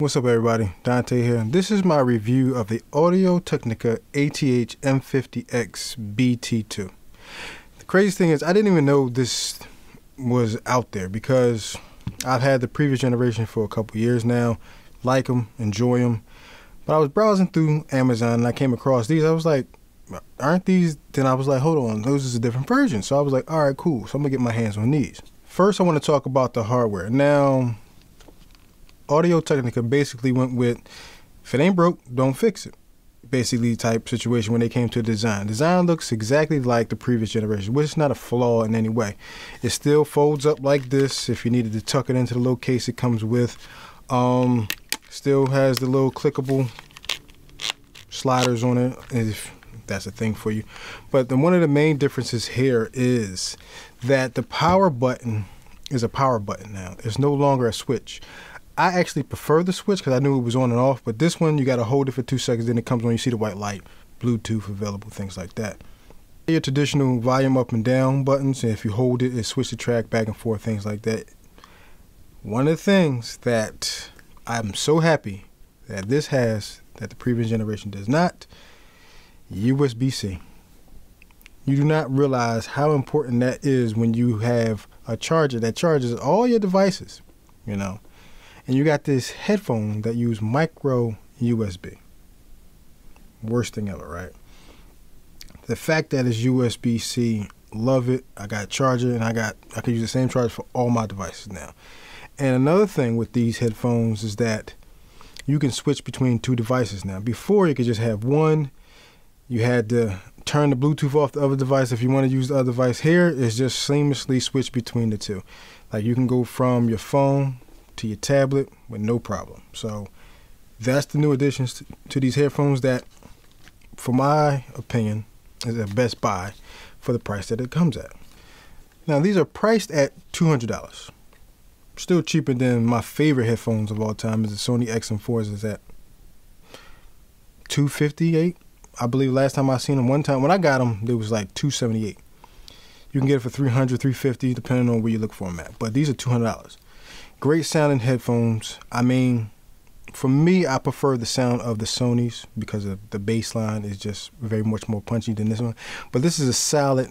What's up everybody, Dante here. This is my review of the Technica ATH M50x BT2. The crazy thing is I didn't even know this was out there because I've had the previous generation for a couple years now, like them, enjoy them. But I was browsing through Amazon and I came across these. I was like, aren't these? Then I was like, hold on, those is a different version. So I was like, all right, cool. So I'm gonna get my hands on these. First, I want to talk about the hardware. Now, Technica basically went with, if it ain't broke, don't fix it. Basically type situation when they came to design. Design looks exactly like the previous generation, which is not a flaw in any way. It still folds up like this. If you needed to tuck it into the little case it comes with. Still has the little clickable sliders on it, if that's a thing for you. But one of the main differences here is that the power button is a power button now. It's no longer a switch. I actually prefer the switch because I knew it was on and off, but this one you got to hold it for 2 seconds, then it comes on, you see the white light, Bluetooth available, things like that. Your traditional volume up and down buttons, and if you hold it, it switches the track back and forth, things like that. One of the things that I'm so happy that this has, that the previous generation does not, USB-C. You do not realize how important that is when you have a charger that charges all your devices, you know. And you got this headphone that use micro USB. Worst thing ever, right? The fact that it's USB-C, love it. I got a charger and I can use the same charger for all my devices now. And another thing with these headphones is that you can switch between 2 devices now. Before you could just have one. You had to turn the Bluetooth off the other device if you want to use the other device. Here it's just seamlessly switched between the 2. Like you can go from your phone to your tablet with no problem. So that's the new additions to these headphones that, for my opinion, is the best buy for the price that it comes at. Now these are priced at $200. Still cheaper than my favorite headphones of all time, is the Sony XM4s is at $258. I believe last time I seen them, one time when I got them, it was like $278. You can get it for $300, $350, depending on where you look for them at. But these are $200. Great sounding headphones. I mean, for me, I prefer the sound of the Sonys because of the bass line is just very much more punchy than this one. But this is a solid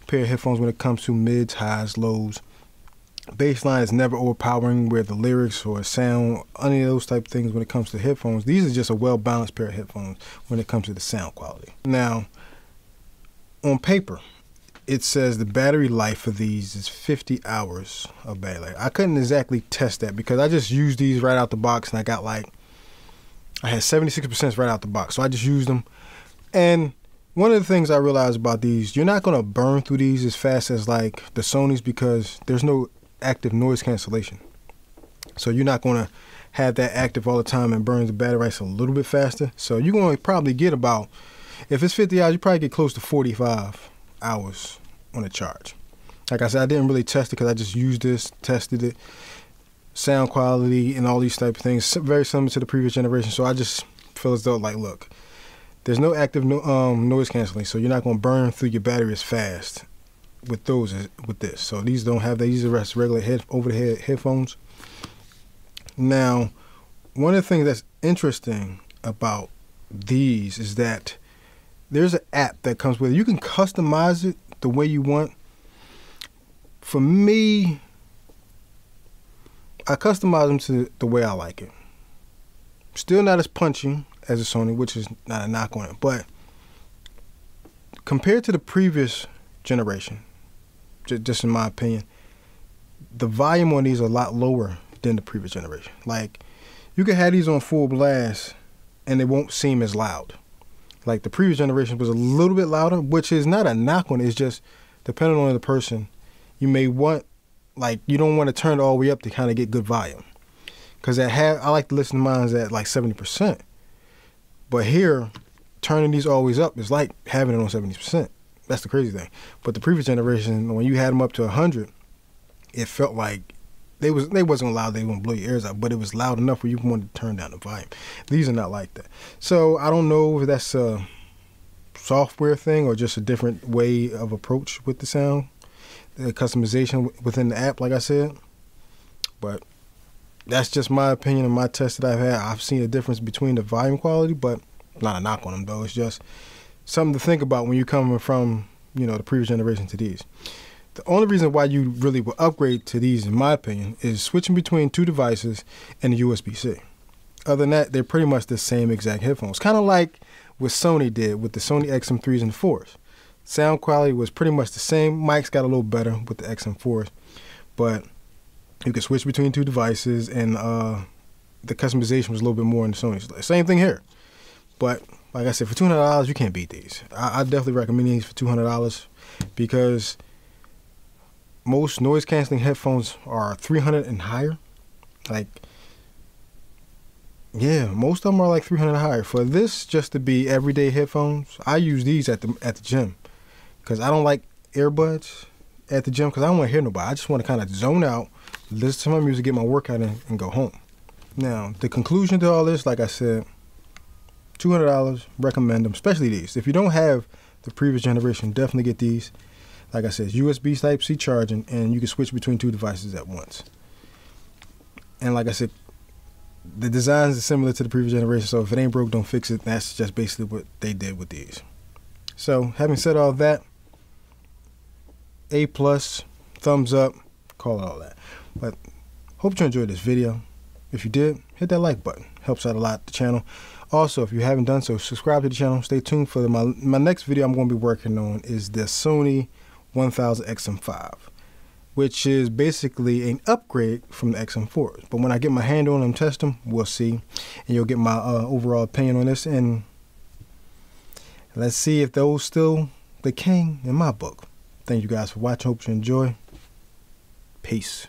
pair of headphones when it comes to mids, highs, lows. Bass line is never overpowering where the lyrics or sound, any of those type of things when it comes to headphones. These are just a well-balanced pair of headphones when it comes to the sound quality. Now, on paper, it says the battery life for these is 50 hours of battery life. I couldn't exactly test that because I just used these right out the box and I had 76% right out the box. So I just used them. And one of the things I realized about these, you're not going to burn through these as fast as like the Sonys because there's no active noise cancellation. So you're not going to have that active all the time and burn the battery life a little bit faster. So you're going to probably get about, if it's 50 hours, you probably get close to 45 hours on a charge. Like I said, I didn't really test it because I just used this, tested it, sound quality and all these type of things, very similar to the previous generation. So I just feel as though, like, look, there's no active noise canceling, so you're not going to burn through your battery as fast with those with this. So these don't have that. These are just regular over-the-head headphones. Now, one of the things that's interesting about these is that there's an app that comes with it. You can customize it the way you want. For me, I customize them to the way I like it. Still not as punchy as a Sony, which is not a knock on it, but compared to the previous generation, just in my opinion, the volume on these are a lot lower than the previous generation. Like, you can have these on full blast and it won't seem as loud. Like the previous generation was a little bit louder, which is not a knock on it. It's just depending on the person. You may want, like, you don't want to turn it all the way up to kind of get good volume. Because I like to listen to mine at like 70%. But here, turning these always up is like having it on 70%. That's the crazy thing. But the previous generation, when you had them up to 100, it felt like they wasn't loud, they wouldn't blow your ears out, but it was loud enough where you wanted to turn down the volume. These are not like that. So I don't know if that's a software thing or just a different way of approach with the sound, the customization within the app, like I said. But That's just my opinion and my test that I've had. I've seen a difference between the volume quality, but not a knock on them though. It's just something to think about when you're coming from, you know, the previous generation to these. The only reason why you really will upgrade to these, in my opinion, is switching between 2 devices and the USB-C. Other than that, they're pretty much the same exact headphones. Kind of like what Sony did with the Sony XM3s and 4s. Sound quality was pretty much the same. Mics got a little better with the XM4s, but you could switch between 2 devices, and the customization was a little bit more in the Sony. Same thing here. But like I said, for $200, you can't beat these. I definitely recommend these for $200 because most noise canceling headphones are 300 and higher. Like, yeah, most of them are like 300 and higher. For this just to be everyday headphones, I use these at the gym because I don't like earbuds at the gym because I don't want to hear nobody. I just want to kind of zone out, listen to my music, get my workout in, and go home. Now, the conclusion to all this, like I said, $200, recommend them, especially these. If you don't have the previous generation, definitely get these. Like I said, USB Type-C charging, and you can switch between 2 devices at once. And like I said, the designs are similar to the previous generation, so if it ain't broke, don't fix it. That's just basically what they did with these. So, having said all that, A+, thumbs up, call it all that. But hope you enjoyed this video. If you did, hit that like button. Helps out a lot, the channel. Also, if you haven't done so, subscribe to the channel. Stay tuned for my next video I'm going to be working on is the Sony 1000 XM5, which is basically an upgrade from the XM4s. But when I get my hand on them, test them, we'll see. And you'll get my overall opinion on this. And let's see if those still the king in my book. Thank you guys for watching. Hope you enjoy. Peace.